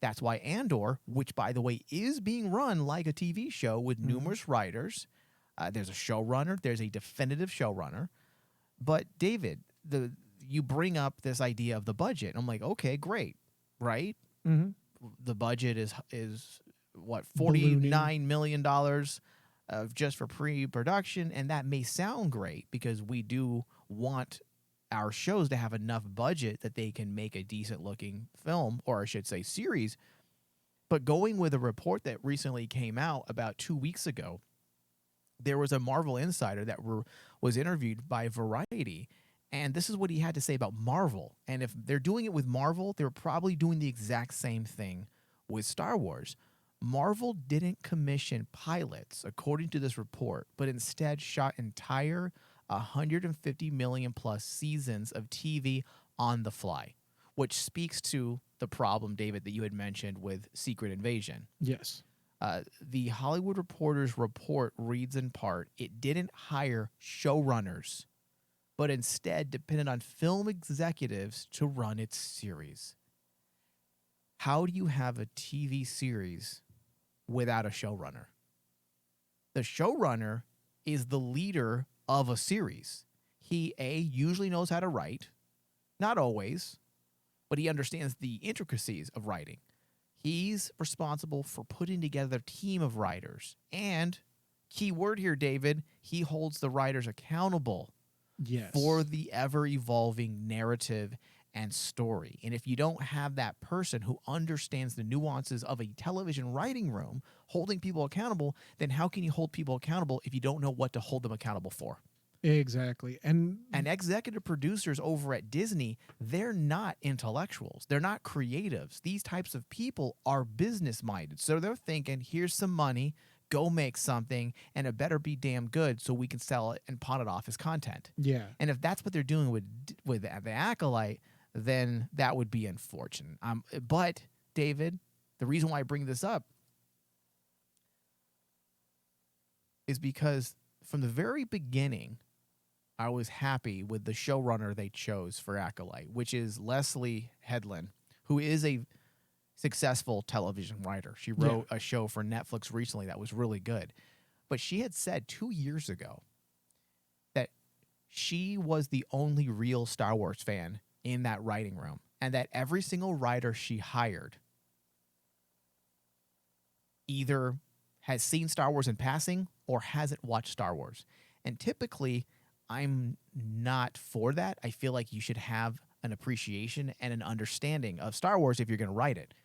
S1: That's why Andor, which, by the way, is being run like a TV show with numerous writers, there's a showrunner, there's a definitive showrunner. But, David, you bring up this idea of the budget. I'm like, okay, great, right?
S2: Mm-hmm.
S1: The budget is what,
S2: Ballooning.
S1: $49 million just for pre-production, and that may sound great because we do want our shows to have enough budget that they can make a decent looking film, or I should say series. But going with a report that recently came out about 2 weeks ago, there was a Marvel insider that was interviewed by Variety, and this is what he had to say about Marvel. And if they're doing it with Marvel, they're probably doing the exact same thing with Star Wars. Marvel didn't commission pilots, according to this report, but instead shot entire 150 million plus seasons of TV on the fly, which speaks to the problem, David, that you had mentioned with Secret Invasion.
S2: Yes.
S1: The Hollywood Reporter's report reads in part, it didn't hire showrunners, but instead depended on film executives to run its series. How do you have a TV series without a showrunner? The showrunner is the leader of a series. He, usually knows how to write. Not always, but he understands the intricacies of writing. He's responsible for putting together a team of writers. And, key word here, David, he holds the writers accountable for the ever-evolving narrative and story. And if you don't have that person who understands the nuances of a television writing room holding people accountable, then how can you hold people accountable if you don't know what to hold them accountable for?
S2: Exactly. And
S1: executive producers over at Disney, they're not intellectuals. They're not creatives. These types of people are business-minded. So they're thinking, here's some money, go make something, and it better be damn good so we can sell it and pawn it off as content.
S2: Yeah.
S1: And if that's what they're doing with the Acolyte, then that would be unfortunate. But, David, the reason why I bring this up is because from the very beginning, I was happy with the showrunner they chose for Acolyte, which is Leslie Headland, who is a successful television writer. She wrote a show for Netflix recently that was really good. But she had said 2 years ago that she was the only real Star Wars fan in that writing room, and that every single writer she hired either has seen Star Wars in passing or hasn't watched Star Wars. And typically, I'm not for that. I feel like you should have an appreciation and an understanding of Star Wars if you're going to write it.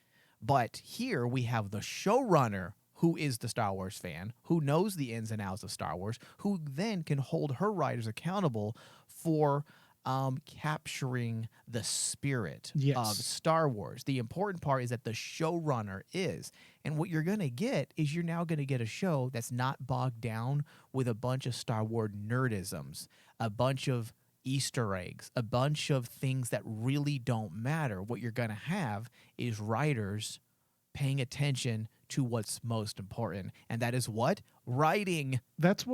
S1: But here we have the showrunner who is the Star Wars fan, who knows the ins and outs of Star Wars, who then can hold her writers accountable for capturing the spirit of Star Wars. The important part is that the showrunner is. And what you're going to get is you're now going to get a show that's not bogged down with a bunch of Star Wars nerdisms, a bunch of Easter eggs, a bunch of things that really don't matter. What you're going to have is writers paying attention to what's most important. And that is what? Writing.
S2: That's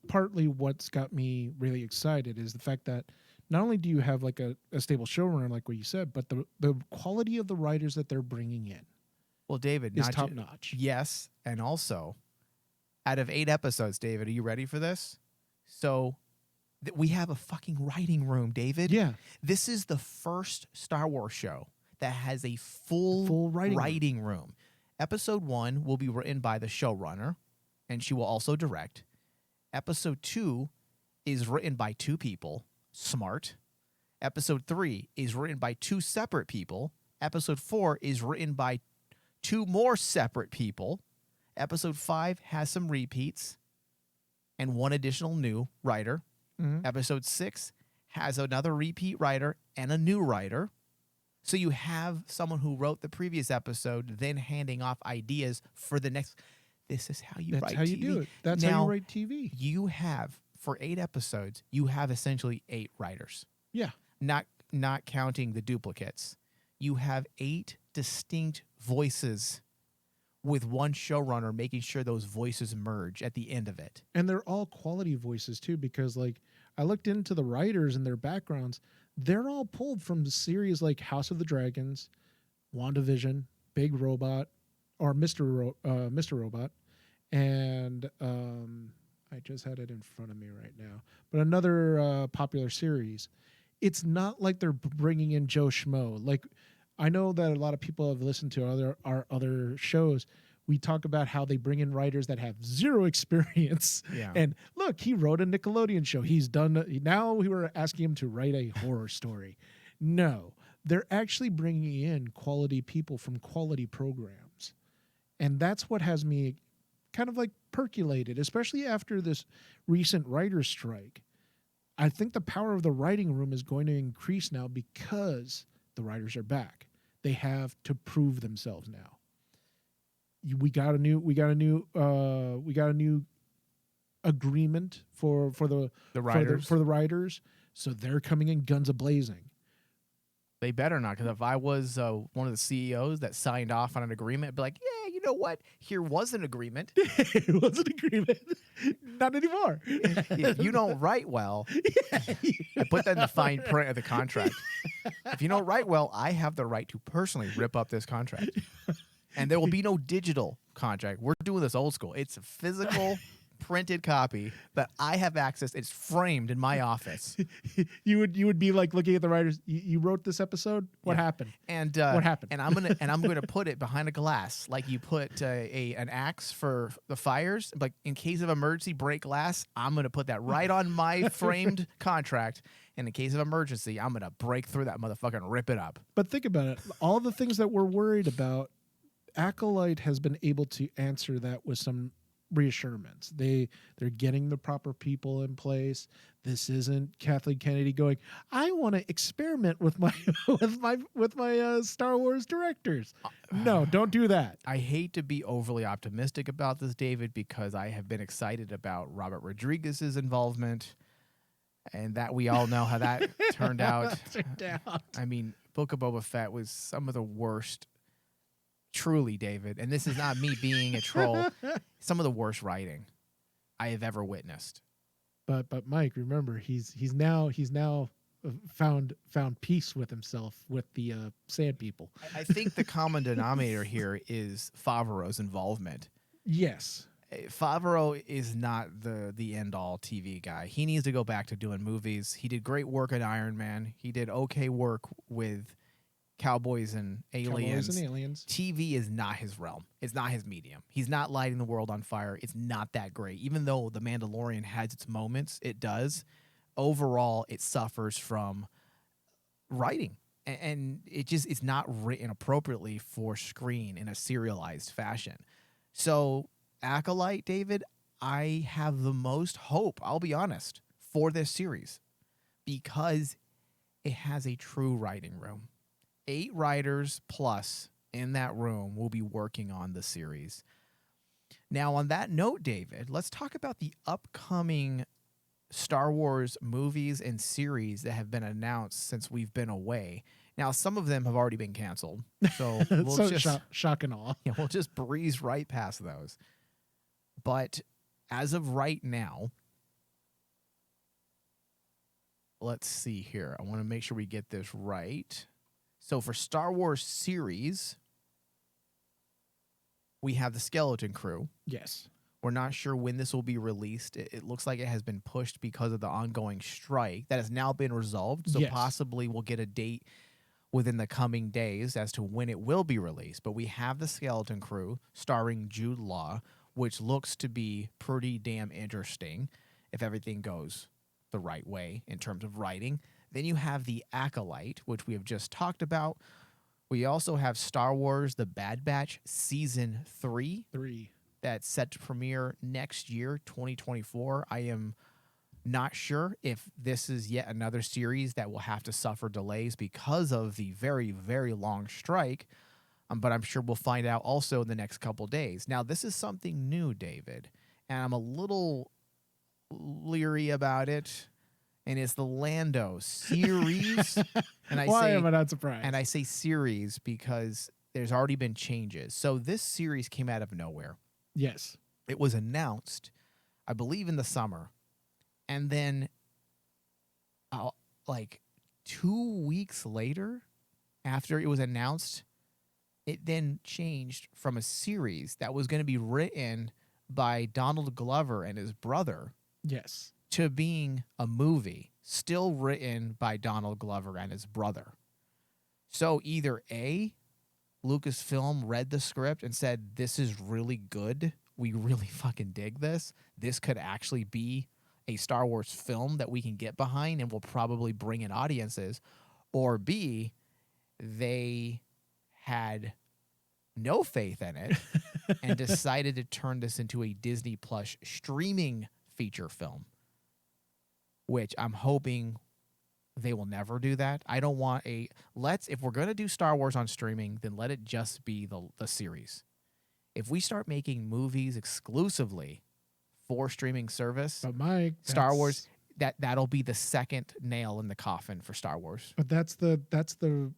S2: partly what's got me really excited, is the fact that not only do you have like a stable showrunner, like what you said, but the quality of the writers that they're bringing in,
S1: well, David,
S2: is top notch.
S1: Yes, and also, out of 8 episodes, David, are you ready for this? So we have a fucking writing room, David.
S2: Yeah.
S1: This is the first Star Wars show that has a full writing room. Episode 1 will be written by the showrunner, and she will also direct. Episode 2 is written by 2 people, smart. Episode 3 is written by 2 separate people. Episode 4 is written by 2 more separate people. Episode 5 has some repeats and 1 additional new writer.
S2: Mm-hmm.
S1: Episode 6 has another repeat writer and a new writer. So you have someone who wrote the previous episode then handing off ideas for the next. This is how you write TV.
S2: That's how you do it. That's how you write TV.
S1: You have, for 8 episodes, you have essentially 8 writers.
S2: Yeah.
S1: Not counting the duplicates. You have 8 distinct voices with 1 showrunner making sure those voices merge at the end of it.
S2: And they're all quality voices too, because like I looked into the writers and their backgrounds. They're all pulled from series like House of the Dragons, WandaVision, Big Robot, or Mr. Robot, and I just had it in front of me right now. But another popular series. It's not like they're bringing in Joe Schmo. Like, I know that a lot of people have listened to our other shows. We talk about how they bring in writers that have zero experience.
S1: Yeah.
S2: And look, he wrote a Nickelodeon show. He's done. Now we were asking him to write a horror story. No, they're actually bringing in quality people from quality programs. And that's what has me kind of like percolated, especially after this recent writer's strike. I think the power of the writing room is going to increase now because the writers are back. They have to prove themselves now. We got a new agreement for the
S1: writers.
S2: for the writers, so they're coming in guns a blazing.
S1: They better not, because if I was one of the CEOs that signed off on an agreement, I'd be like, yeah, you know what? Here was an agreement.
S2: It was an agreement. Not anymore.
S1: If you don't write well, I put that in the fine print of the contract. If you don't write well, I have the right to personally rip up this contract. And there will be no digital contract. We're doing this old school. It's a physical printed copy that I have access. It's framed in my office.
S2: You would be like looking at the writers. You wrote this episode. What happened?
S1: And
S2: what happened?
S1: And I'm gonna put it behind a glass, like you put an axe for the fires. Like in case of emergency, break glass. I'm gonna put that right on my framed contract. And in case of emergency, I'm gonna break through that motherfucker and rip it up.
S2: But think about it. All the things that we're worried about, Acolyte has been able to answer that with some reassurance. They're getting the proper people in place. This isn't Kathleen Kennedy going, I want to experiment with my with my Star Wars directors. No, don't do that.
S1: I hate to be overly optimistic about this, David, because I have been excited about Robert Rodriguez's involvement, and that we all know how that turned out. I mean, Book of Boba Fett was some of the worst. Truly, David, and this is not me being a troll, some of the worst writing I have ever witnessed.
S2: But Mike, remember, he's now found peace with himself with the Sand People.
S1: I think the common denominator here is Favreau's involvement.
S2: Yes.
S1: Favreau is not the end-all TV guy. He needs to go back to doing movies. He did great work at Iron Man. He did okay work with Cowboys and Aliens. TV is not his realm. It's not his medium. He's not lighting the world on fire. It's not that great. Even though The Mandalorian has its moments, it does. Overall, it suffers from writing. And it's not written appropriately for screen in a serialized fashion. So, Acolyte, David, I have the most hope, I'll be honest, for this series. Because it has a true writing room. 8 writers plus in that room will be working on the series. Now, on that note, David, let's talk about the upcoming Star Wars movies and series that have been announced since we've been away. Now, some of them have already been canceled, so
S2: shock and awe.
S1: Yeah, we'll just breeze right past those. But as of right now, let's see here. I want to make sure we get this right. So for Star Wars series, we have the Skeleton Crew.
S2: Yes.
S1: We're not sure when this will be released. It looks like it has been pushed because of the ongoing strike that has now been resolved. So possibly we'll get a date within the coming days as to when it will be released. But we have the Skeleton Crew starring Jude Law, which looks to be pretty damn interesting if everything goes the right way in terms of writing. Then you have the Acolyte, which we have just talked about. We also have Star Wars The Bad Batch Season 3. That's set to premiere next year, 2024. I am not sure if this is yet another series that will have to suffer delays because of the very, very long strike. But I'm sure we'll find out also in the next couple days. Now, this is something new, David, and I'm a little leery about it. And it's the Lando series. And
S2: Why am I not surprised?
S1: And I say series because there's already been changes. So this series came out of nowhere.
S2: Yes.
S1: It was announced, I believe, in the summer. And then like 2 weeks later, after it was announced, it then changed from a series that was going to be written by Donald Glover and his brother
S2: Yes.
S1: to being a movie still written by Donald Glover and his brother. So either A, Lucasfilm read the script and said, this is really good. We really fucking dig this. This could actually be a Star Wars film that we can get behind and will probably bring in audiences. Or B, they had no faith in it and decided to turn this into a Disney Plus streaming feature film, which I'm hoping they will never do that. I don't want if we're going to do Star Wars on streaming, then let it just be the series. If we start making movies exclusively for streaming service,
S2: But Mike,
S1: Star Wars, that'll be the second nail in the coffin for Star Wars.
S2: But that's the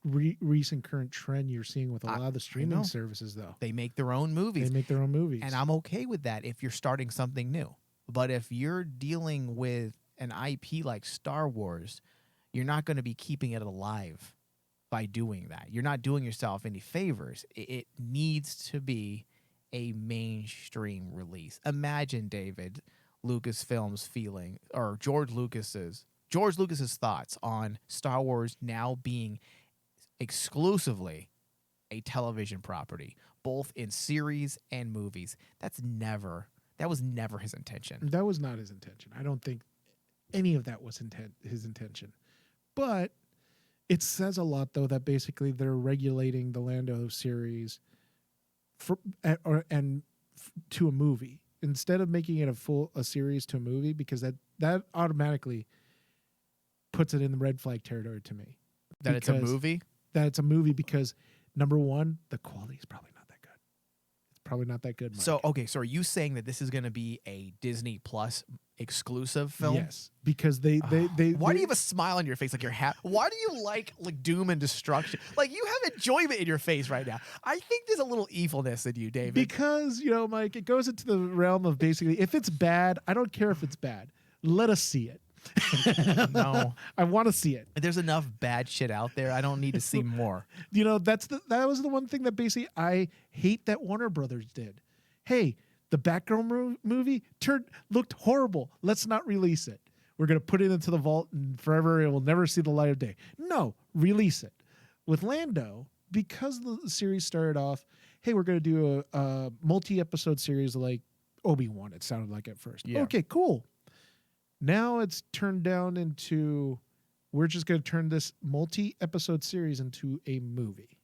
S2: recent current trend you're seeing with a lot of the streaming services, though.
S1: They make their own movies.
S2: They make their own movies.
S1: And I'm okay with that if you're starting something new. But if you're dealing with an IP like Star Wars, you're not going to be keeping it alive by doing that. You're not doing yourself any favors. It needs to be a mainstream release. Imagine, David, Lucasfilm's feeling, or George Lucas's thoughts on Star Wars now being exclusively a television property, both in series and movies. That was never his intention.
S2: That was not his intention. I don't think any of that was his intention. But it says a lot, though, that basically they're regulating the Lando series to a movie instead of making it a series to a movie, because that automatically puts it in the red flag territory to me.
S1: That it's a movie?
S2: That it's a movie because, number one, the quality is probably not that good. It's probably not that good, Mike.
S1: So are you saying that this is going to be a Disney Plus exclusive film?
S2: Yes, because they
S1: why do you have a smile on your face like you're happy? Why do you like doom and destruction? Like you have enjoyment in your face right now. I think there's a little evilness in you, David.
S2: Because, Mike, it goes into the realm of basically, if it's bad, I don't care if it's bad. Let us see it.
S1: No,
S2: I want to see it.
S1: There's enough bad shit out there. I don't need to see more.
S2: That was the one thing that basically I hate that Warner Brothers did. Hey, the Batgirl movie looked horrible. Let's not release it. We're going to put it into the vault and forever it will never see the light of day. No, release it. With Lando, because the series started off, hey, we're going to do a multi-episode series like Obi-Wan, it sounded like at first.
S1: Yeah.
S2: Okay, cool. Now it's turned down into, we're just going to turn this multi-episode series into a movie.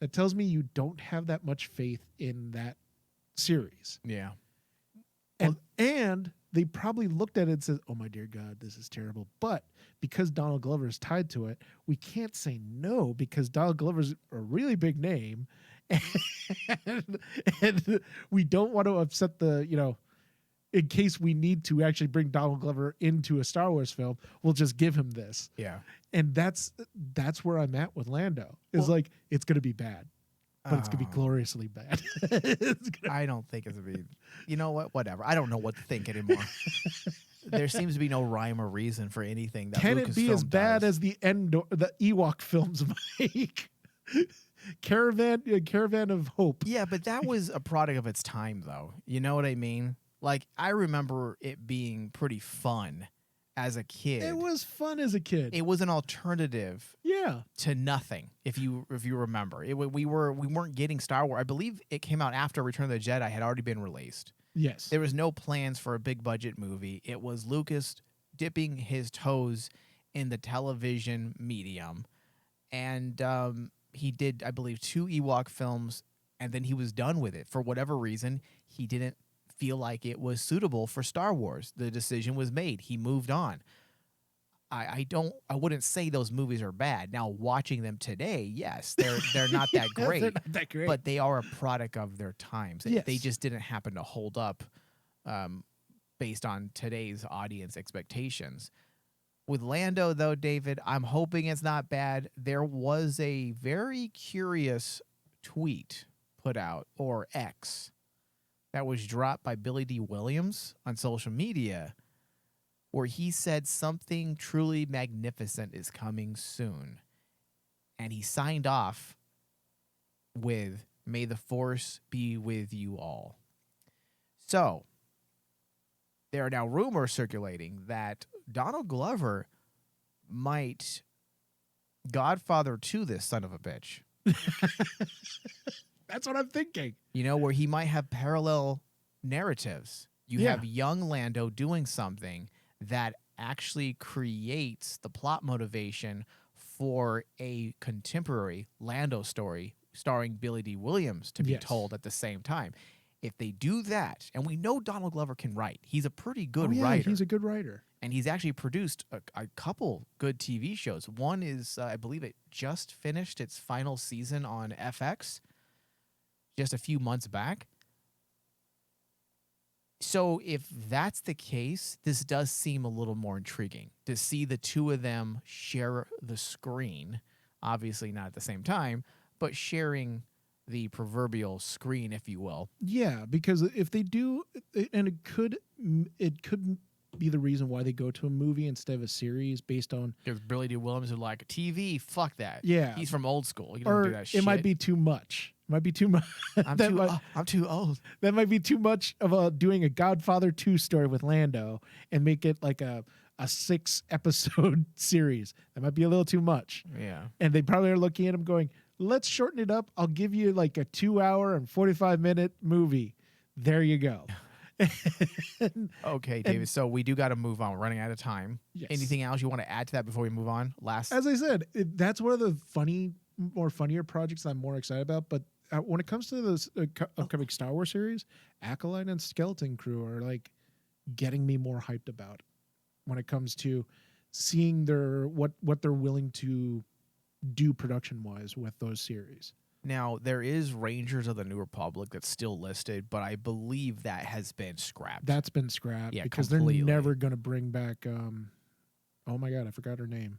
S2: That tells me you don't have that much faith in that series.
S1: Yeah.
S2: And they probably looked at it and said, oh my dear God, this is terrible. But because Donald Glover is tied to it, we can't say no, because Donald Glover's a really big name. And we don't want to upset in case we need to actually bring Donald Glover into a Star Wars film, we'll just give him this.
S1: Yeah.
S2: And that's where I'm at with Lando. It's it's going to be bad, but it's going to be gloriously bad.
S1: I don't think it's going to be, you know what? Whatever. I don't know what to think anymore. There seems to be no rhyme or reason for anything that
S2: Can it be as bad as the Ewok films, Mike? Caravan of Hope.
S1: Yeah, but that was a product of its time, though. You know what I mean? Like, I remember it being pretty fun as a kid.
S2: It was fun as a kid.
S1: It was an alternative to nothing, if you remember. We weren't getting Star Wars. I believe it came out after Return of the Jedi had already been released.
S2: Yes.
S1: There was no plans for a big budget movie. It was Lucas dipping his toes in the television medium. And he did, I believe, 2 Ewok films, and then he was done with it. For whatever reason, he didn't feel like it was suitable for Star Wars. The decision was made. He moved on. I wouldn't say those movies are bad. Now, watching them today, yes, they're not that great.
S2: They're not that great.
S1: But they are a product of their times.
S2: Yes.
S1: They just didn't happen to hold up based on today's audience expectations. With Lando, though, David, I'm hoping it's not bad. There was a very curious tweet put out, or X, that was dropped by Billy D. Williams on social media, where he said something truly magnificent is coming soon. And he signed off with, "May the Force be with you all." So, there are now rumors circulating that Donald Glover might Godfather to this son of a bitch.
S2: That's what I'm thinking.
S1: You know, where he might have parallel narratives. You
S2: Yeah.
S1: have young Lando doing something that actually creates the plot motivation for a contemporary Lando story starring Billy D. Williams to be
S2: Yes.
S1: told at the same time. If they do that, and we know Donald Glover can write, he's a pretty good
S2: Oh, yeah,
S1: writer.
S2: he's a good writer.
S1: And he's actually produced a couple good TV shows. One is, I believe it just finished its final season on FX just a few months back. So if that's the case, this does seem a little more intriguing to see the two of them share the screen. Obviously not at the same time, but sharing the proverbial screen, if you will.
S2: Yeah, because if they do, and it could be the reason why they go to a movie instead of a series based on.
S1: There's Billy D. Williams who like TV. Fuck that.
S2: Yeah.
S1: He's from old school. He doesn't
S2: Or
S1: do that shit.
S2: it might be too much. Might be too much.
S1: I'm too old.
S2: That might be too much of doing a Godfather 2 story with Lando and make it like a 6-episode series. That might be a little too much.
S1: Yeah.
S2: And they probably are looking at him going, let's shorten it up. I'll give you like a 2-hour and 45-minute movie. There you go.
S1: Okay, David. So we do got to move on. We're running out of time.
S2: Yes.
S1: Anything else you want to add to that before we move on?
S2: As I said, that's one of the funnier projects I'm more excited about. But when it comes to this upcoming Star Wars series, Acolyte and Skeleton Crew are like getting me more hyped about it when it comes to seeing what they're willing to do production wise with those series.
S1: Now, there is Rangers of the New Republic that's still listed, but I believe that has been scrapped.
S2: That's been scrapped because
S1: completely.
S2: they're never going to bring back. Oh my God, I forgot her name,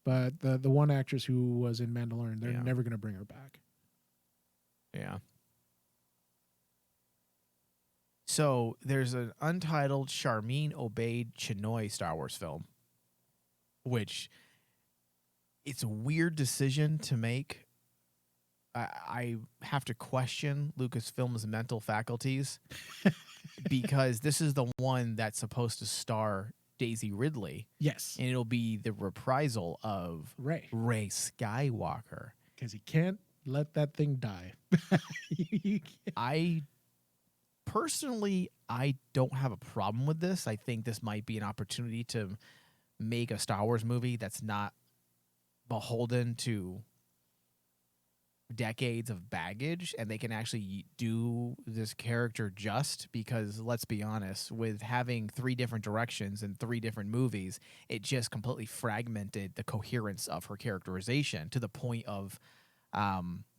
S2: but the one actress who was in Mandalorian, they're never going to bring her back.
S1: Yeah. So there's an untitled Charmin Obaid Chinoy Star Wars film, which it's a weird decision to make. I have to question Lucasfilm's mental faculties because this is the one that's supposed to star Daisy Ridley.
S2: Yes.
S1: And it'll be the reprisal of
S2: Rey
S1: Skywalker.
S2: Because he can't let that thing die.
S1: I don't have a problem with this. I think this might be an opportunity to make a Star Wars movie that's not beholden to decades of baggage, and they can actually do this character just, because let's be honest, with having 3 different directions and 3 different movies, it just completely fragmented the coherence of her characterization to the point of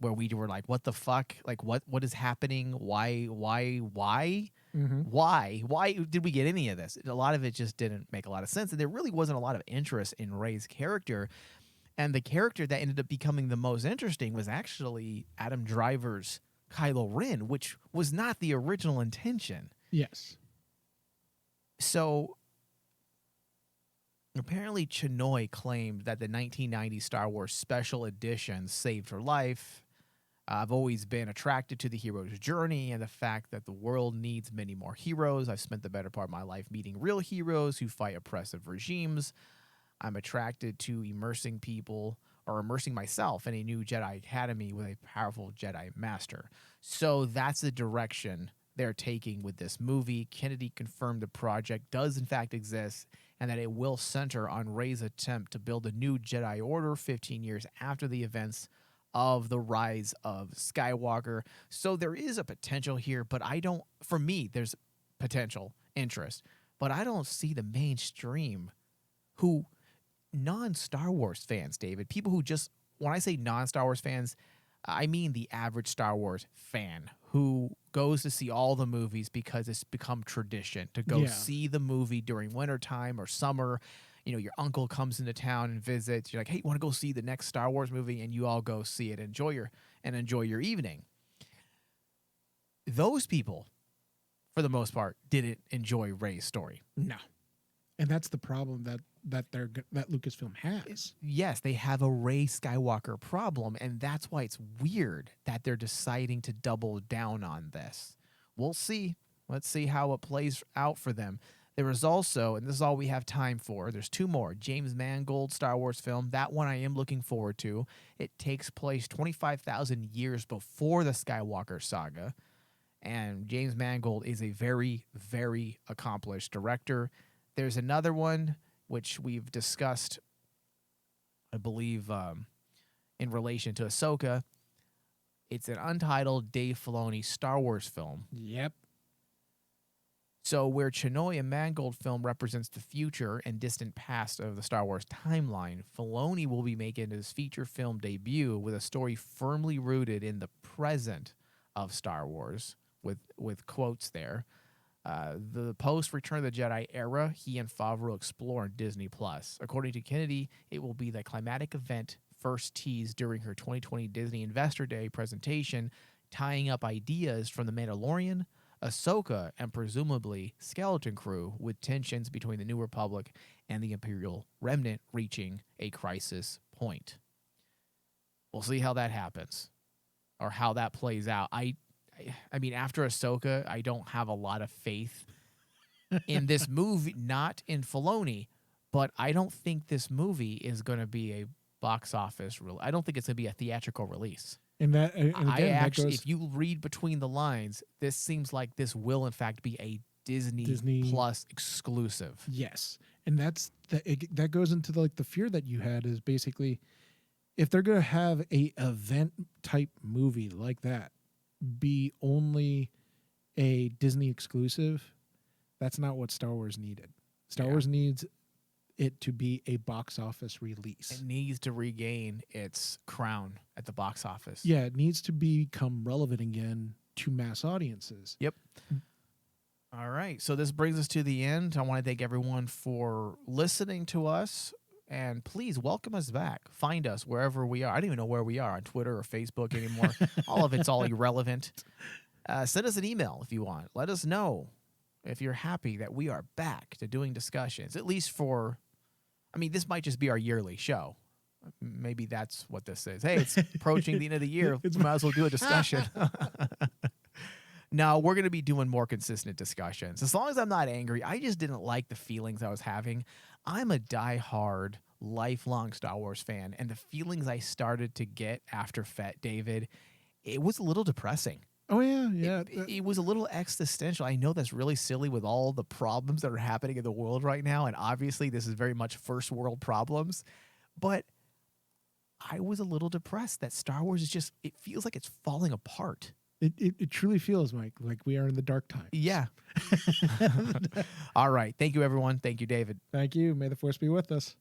S1: where we were like, what the fuck? Like, what is happening? Why?
S2: Mm-hmm.
S1: Why did we get any of this? A lot of it just didn't make a lot of sense, and there really wasn't a lot of interest in Rey's character. And the character that ended up becoming the most interesting was actually Adam Driver's Kylo Ren, which was not the original intention.
S2: Yes.
S1: So apparently Chinoy claimed that the 1990 Star Wars Special Edition saved her life. I've always been attracted to the hero's journey and the fact that the world needs many more heroes. I've spent the better part of my life meeting real heroes who fight oppressive regimes. I'm attracted to immersing myself in a new Jedi Academy with a powerful Jedi Master. So that's the direction they're taking with this movie. Kennedy confirmed the project does in fact exist and that it will center on Rey's attempt to build a new Jedi Order 15 years after the events of the rise of Skywalker. So there is a potential here, but for me, there's potential interest, but I don't see the mainstream non-Star Wars fans, David, people who just, when I say non-Star Wars fans, I mean the average Star Wars fan who goes to see all the movies because it's become tradition to go see the movie during wintertime or summer. You know, your uncle comes into town and visits. You're like, hey, you want to go see the next Star Wars movie? And you all go see it and enjoy your evening. Those people, for the most part, didn't enjoy Rey's story.
S2: No. And that's the problem that Lucasfilm has.
S1: Yes, they have a Rey Skywalker problem, and that's why it's weird that they're deciding to double down on this. We'll see. Let's see how it plays out for them. There is also, and this is all we have time for, there's 2 more. James Mangold Star Wars film. That one I am looking forward to. It takes place 25,000 years before the Skywalker saga. And James Mangold is a very, very accomplished director. There's another one, which we've discussed, I believe, in relation to Ahsoka. It's an untitled Dave Filoni Star Wars film.
S2: Yep.
S1: So where Chinoy and Mangold film represents the future and distant past of the Star Wars timeline, Filoni will be making his feature film debut with a story firmly rooted in the present of Star Wars, with quotes there. The post-Return of the Jedi era, he and Favreau explore on Disney+. According to Kennedy, it will be the climatic event first teased during her 2020 Disney Investor Day presentation, tying up ideas from The Mandalorian, Ahsoka, and presumably Skeleton Crew, with tensions between the New Republic and the Imperial Remnant reaching a crisis point. We'll see how that happens, or how that plays out. I mean, after Ahsoka, I don't have a lot of faith in this movie, not in Filoni, but I don't think this movie is going to be a box office I don't think it's going to be a theatrical release.
S2: And again,
S1: if you read between the lines, this seems like this will in fact be a Disney Plus exclusive.
S2: Yes, and that goes into the fear that you had is basically if they're going to have a event type movie like that be only a Disney exclusive, that's not what Star Wars needed. Star Wars needs it to be a box office release.
S1: It needs to regain its crown at the box office.
S2: Yeah, it needs to become relevant again to mass audiences.
S1: Yep. All right. So this brings us to the end. I want to thank everyone for listening to us. And please welcome us back. Find us wherever we are. I don't even know where we are on Twitter or Facebook anymore. It's all irrelevant. Send us an email if you want. Let us know if you're happy that we are back to doing discussions, at least for... I mean, this might just be our yearly show. Maybe that's what this is. Hey, it's approaching the end of the year. We might as well do a discussion. No, we're going to be doing more consistent discussions. As long as I'm not angry, I just didn't like the feelings I was having. I'm a diehard, lifelong Star Wars fan, and the feelings I started to get after Fett David, it was a little depressing.
S2: Oh, yeah.
S1: It was a little existential. I know that's really silly with all the problems that are happening in the world right now, and obviously this is very much first world problems, but I was a little depressed that Star Wars is just, it feels like it's falling apart.
S2: It truly feels, Mike, like we are in the dark times.
S1: Yeah. All right. Thank you, everyone. Thank you, David.
S2: Thank you. May the Force be with us.